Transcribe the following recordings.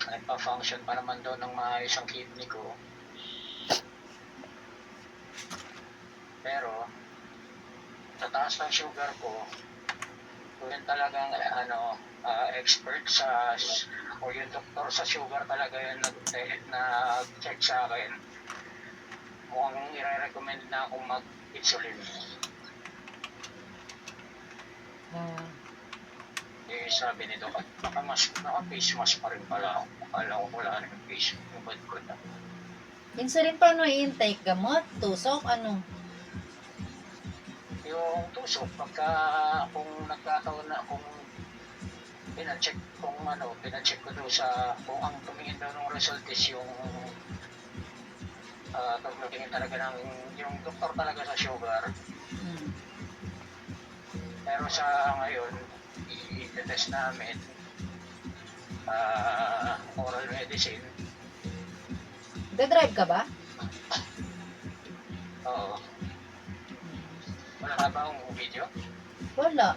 nagpa-function pa naman doon ng maayos ang kidney ko. Pero, sa taas ng sugar ko, yun talagang expert o yung doktor sa sugar talaga yung nag-check sa akin. Mukhang i-recommend na akong mag-insulin. Sabi nito, naka-face mask pa rin pala ako. Akala ko wala na yung face, yung bad ko na. Insulin pa i-intake? Gamot? Tusok? Ano? Yung tusok, kung nagkataon na, kung pinacheck ko doon kung ang tumingin daw ng result is yung tumingin talaga yung doktor talaga sa sugar. Pero sa ngayon, i-test namin oral medicine. Nagda-drive ka ba? Oo. Wala ka ba akong video? Wala.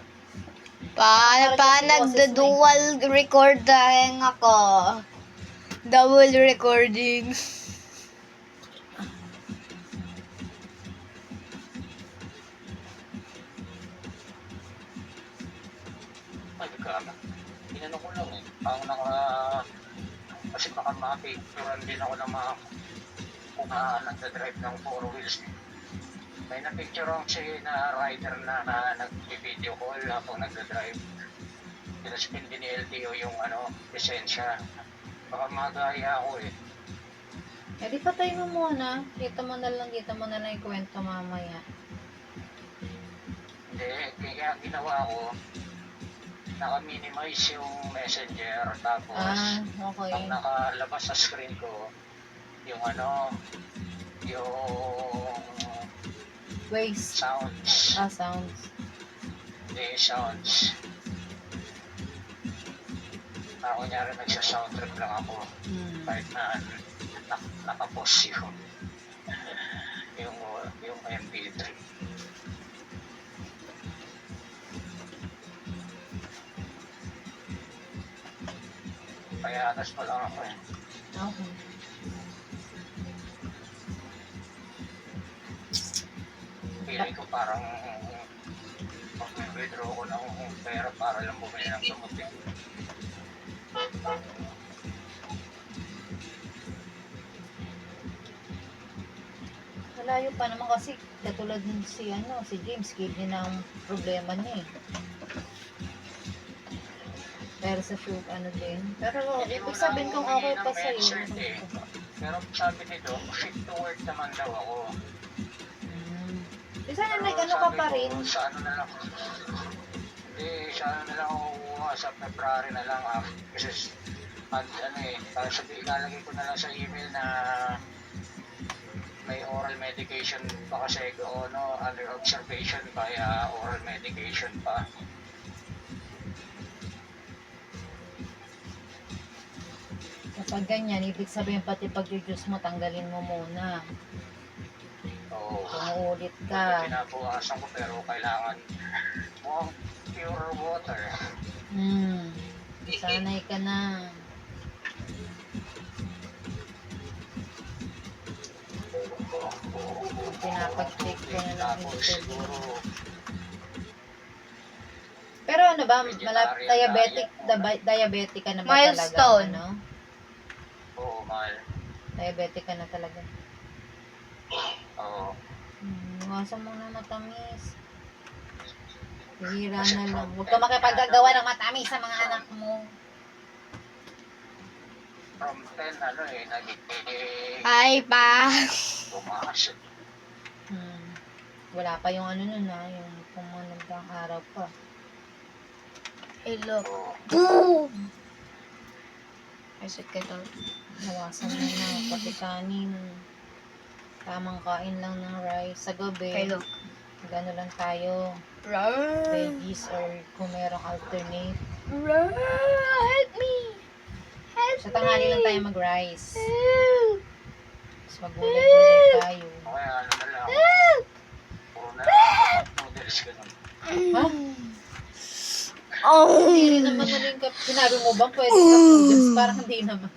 Nagda-dual recording ako. Double recording. Ay, kama. Inano ko lang eh. Kasi baka mapicturan din ako ng kung nagda-drive ng 4 wheels. May na-picture ako na rider na nag-video call habang nagda-drive. Pinaspin din ni LTO yung lisensya. Baka magaya ako eh. Eh di patay mo muna. Kita mo na lang yung kwento mamaya. Hindi, kaya ginawa ko, naka-minimize yung messenger, tapos okay. ang nakalabas sa screen ko, yung Waste. sounds. Sounds. Hindi, sounds. Kunyari nagsa-sound trip lang ako, kahit na nakapost yung MP3. Kaya atas pa lang ako eh. Okay. Feeling ko parang mag-withdraw ko ng pera para lang bumili ng gamot eh. Malayo pa naman kasi katulad si James, kidney na ang problema niya eh. Pero sa din. Pero ibig sabihin kung okay pa sa'yo. Pero sabi nito, fit to work naman daw ako. Sana ka pa rin. Sa na lang. Sa na lang ako sa February na lang kasi para sabihin, ilalagay ko na lang sa email na may oral medication pa kasi under observation kaya oral medication pa. Kapag ganyan, ibig sabihin pati pag-reduce mo, tanggalin mo muna. Oo. Kung ulit ka. Pinabukasan ko pero kailangan mo pure water. Sanay ka na. Pinapag-check ko na lang siguro. Pero diabetic ka na ba Milestone. talaga? Oo, mahal. Diabetic ka na talaga. Oo. Iwasan mo na matamis. Hihira na lang. Huwag ka makipagagawa ng matamis sa mga anak mo. From 10, naging Ay pa. tumakas. Wala pa yung yung pumunang araw pa. Hey, look. Boom! Ay, sakit daw. Nawasan mo na, pati kanin. Tamang kain lang ng rice. Sa gabi, Hey, look. gano'n lang tayo. Veggies or kung merong alternate. Help me! Help Sa tanghali lang tayo mag-rice. Help! Tapos magulay-gulay tayo. Kaya na lang. Help! Puro na noodles ganun. Ha? Oh. Hindi rin naman ano yung sinabi mo ba pwede cup noodles? Parang hindi naman.